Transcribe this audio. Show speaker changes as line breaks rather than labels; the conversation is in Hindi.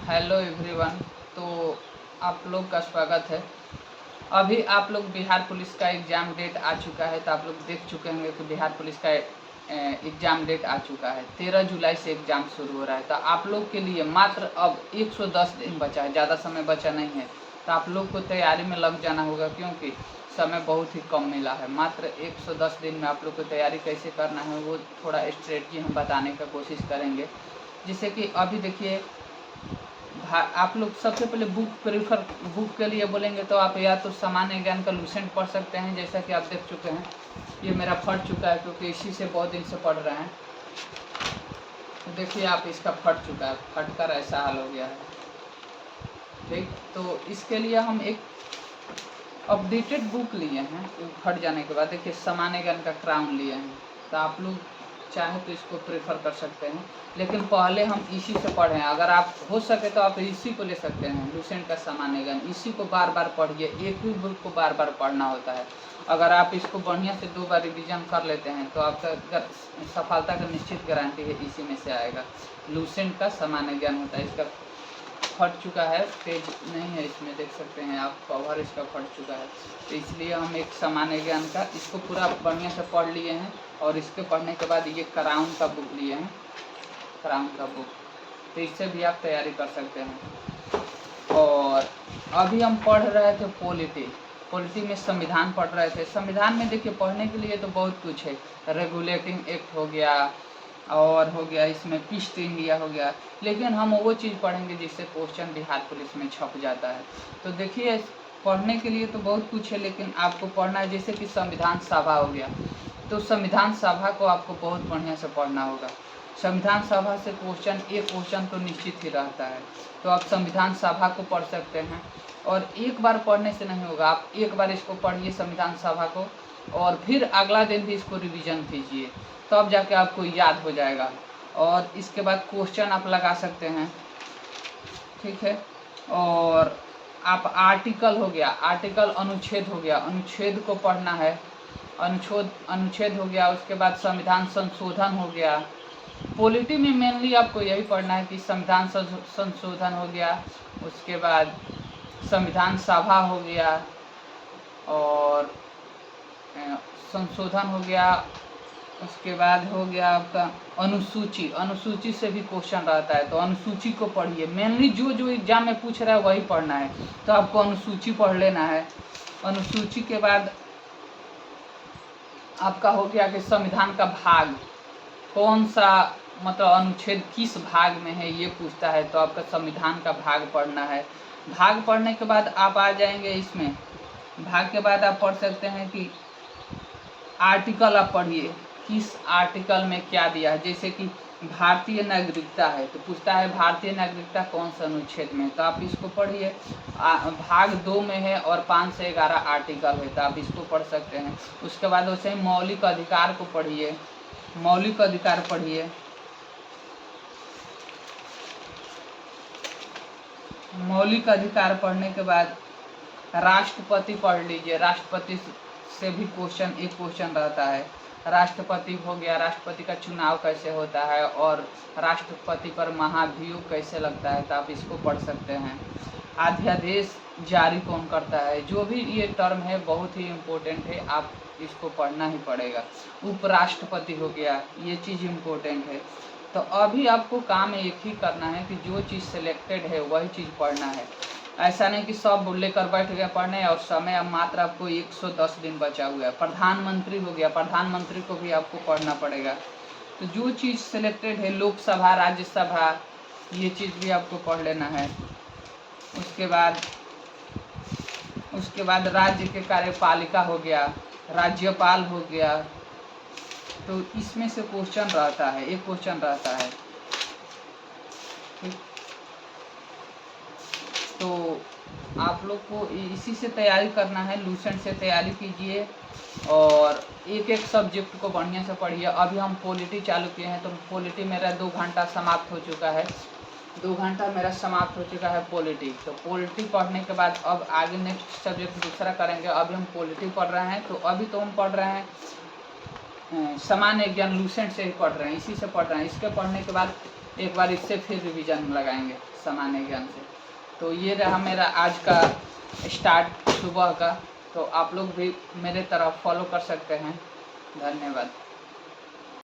Hello everyone. तो आप लोग का स्वागत है। अभी आप लोग बिहार पुलिस का एग्ज़ाम डेट आ चुका है, तो आप लोग देख चुके होंगे कि बिहार पुलिस का एग्ज़ाम डेट आ चुका है। 13 जुलाई से एग्ज़ाम शुरू हो रहा है। तो आप लोग के लिए मात्र अब 110 दिन बचा है, ज़्यादा समय बचा नहीं है। तो आप लोग को तैयारी में लग जाना होगा, क्योंकि समय बहुत ही कम मिला है। मात्र 110 दिन में आप लोग को तैयारी कैसे करना है वो थोड़ा स्ट्रेटजी हम बताने का कोशिश करेंगे। जिससे कि अभी देखिए, आप लोग सबसे पहले बुक के लिए बोलेंगे तो आप या तो सामान्य ज्ञान का लूसेंट पढ़ सकते हैं, जैसा कि आप देख चुके हैं। ये मेरा फट चुका है क्योंकि इसी से बहुत दिन से पढ़ रहे हैं। तो देखिए, आप इसका फट चुका है, फट कर ऐसा हाल हो गया है। ठीक, तो इसके लिए हम एक अपडेटेड बुक लिए हैं। फट जाने के बाद देखिए, सामान्य ज्ञान का क्राउन लिए हैं। तो आप लोग चाहे तो इसको प्रेफर कर सकते हैं, लेकिन पहले हम इसी से पढ़ें। अगर आप हो सके तो आप इसी को ले सकते हैं, लूसेंट का सामान्य ज्ञान। इसी को बार बार पढ़िए, एक ही बुक को बार बार पढ़ना होता है। अगर आप इसको बढ़िया से 2 बार रिवीजन कर लेते हैं तो आपका सफलता का निश्चित गारंटी है, इसी में से आएगा। लूसेंट का सामान्य ज्ञान होता है। इसका फट चुका है, पेज नहीं है इसमें, देख सकते हैं आप, कवर इसका फट चुका है। तो इसलिए हम एक सामान्य ज्ञान का इसको पूरा बढ़िया से पढ़ लिए हैं। और इसके पढ़ने के बाद ये क्राउन का बुक लिए हैं, क्राउन का बुक। तो इससे भी आप तैयारी कर सकते हैं। और अभी हम पढ़ रहे थे पॉलिटी में संविधान पढ़ रहे थे। संविधान में देखिए, पढ़ने के लिए तो बहुत कुछ है। रेगुलेटिंग एक्ट हो गया, और हो गया इसमें पीस्ट इंडिया हो गया। लेकिन हम वो चीज़ पढ़ेंगे जिससे क्वेश्चन बिहार पुलिस में छप जाता है। तो देखिए, पढ़ने के लिए तो बहुत कुछ है, लेकिन आपको पढ़ना है। जैसे कि संविधान सभा हो गया, तो संविधान सभा को आपको बहुत बढ़िया से पढ़ना होगा। संविधान सभा से एक क्वेश्चन तो निश्चित ही रहता है। तो आप संविधान सभा को पढ़ सकते हैं। और एक बार पढ़ने से नहीं होगा, आप एक बार इसको पढ़िए संविधान सभा को, और फिर अगला दिन भी इसको रिवीजन कीजिए, तब जाके आपको याद हो जाएगा। और इसके बाद क्वेश्चन आप लगा सकते हैं, ठीक है। और आप आर्टिकल हो गया, आर्टिकल अनुच्छेद हो गया, अनुच्छेद को पढ़ना है। अनुच्छेद हो गया, उसके बाद संविधान संशोधन हो गया। पॉलिटी में मेनली आपको यही पढ़ना है कि संविधान संशोधन हो गया, उसके बाद संविधान सभा हो गया, और संशोधन हो गया। उसके बाद हो गया आपका अनुसूची से भी क्वेश्चन रहता है, तो अनुसूची को पढ़िए। मेनली जो एग्जाम में पूछ रहा है वही पढ़ना है, तो आपको अनुसूची पढ़ लेना है। अनुसूची के बाद आपका हो गया कि संविधान का भाग कौन सा, मतलब अनुच्छेद किस भाग में है, ये पूछता है। तो आपका संविधान का भाग पढ़ना है। भाग पढ़ने के बाद आप आ जाएंगे इसमें। भाग के बाद आप पढ़ सकते हैं कि आर्टिकल आप पढ़िए, किस आर्टिकल में क्या दिया है। जैसे कि भारतीय नागरिकता है, तो पूछता है भारतीय नागरिकता कौन सा अनुच्छेद में है, तो आप इसको पढ़िए। भाग 2 में है और 5 से 11 आर्टिकल है, तो आप इसको पढ़ सकते हैं। उसके बाद वैसे ही मौलिक अधिकार को पढ़िए, मौलिक अधिकार पढ़िए। मौलिक अधिकार पढ़ने के बाद राष्ट्रपति पढ़ लीजिए। राष्ट्रपति से भी एक क्वेश्चन रहता है। राष्ट्रपति हो गया, राष्ट्रपति का चुनाव कैसे होता है, और राष्ट्रपति पर महाभियोग कैसे लगता है, तो आप इसको पढ़ सकते हैं। अध्यादेश जारी कौन करता है, जो भी ये टर्म है बहुत ही इम्पोर्टेंट है, आप इसको पढ़ना ही पड़ेगा। उपराष्ट्रपति हो गया, ये चीज़ इम्पोर्टेंट है। तो अभी आपको काम एक ही करना है कि जो चीज़ सिलेक्टेड है वही चीज़ पढ़ना है। ऐसा नहीं कि सब लेकर बैठ गए पढ़ने, और समय अब मात्र आपको 110 दिन बचा हुआ है। प्रधानमंत्री हो गया, प्रधानमंत्री को भी आपको पढ़ना पड़ेगा। तो जो चीज़ सिलेक्टेड है, लोकसभा, राज्यसभा, ये चीज़ भी आपको पढ़ लेना है। उसके बाद राज्य के कार्यपालिका हो गया, राज्यपाल हो गया। तो इसमें से क्वेश्चन रहता है, एक क्वेश्चन रहता है। तो आप लोग को इसी से तैयारी करना है, लूसेंट से तैयारी कीजिए, और एक एक सब्जेक्ट को बढ़िया से पढ़िए। अभी हम पॉलिटी चालू किए हैं, तो पॉलिटी मेरा 2 घंटा समाप्त हो चुका है। 2 घंटा मेरा समाप्त हो चुका है पॉलिटी। तो पॉलिटी पढ़ने के बाद अब आगे नेक्स्ट सब्जेक्ट दूसरा करेंगे। अभी हम पॉलिटी पढ़ रहे हैं, तो अभी तो हम पढ़ रहे हैं सामान्य ज्ञान, लूसेंट से ही पढ़ रहे हैं, इसी से पढ़ रहे हैं। इसके पढ़ने के बाद एक बार इससे फिर रिवीजन लगाएंगे सामान्य ज्ञान से। तो ये रहा मेरा आज का स्टार्ट सुबह का। तो आप लोग भी मेरे तरफ फॉलो कर सकते हैं। धन्यवाद।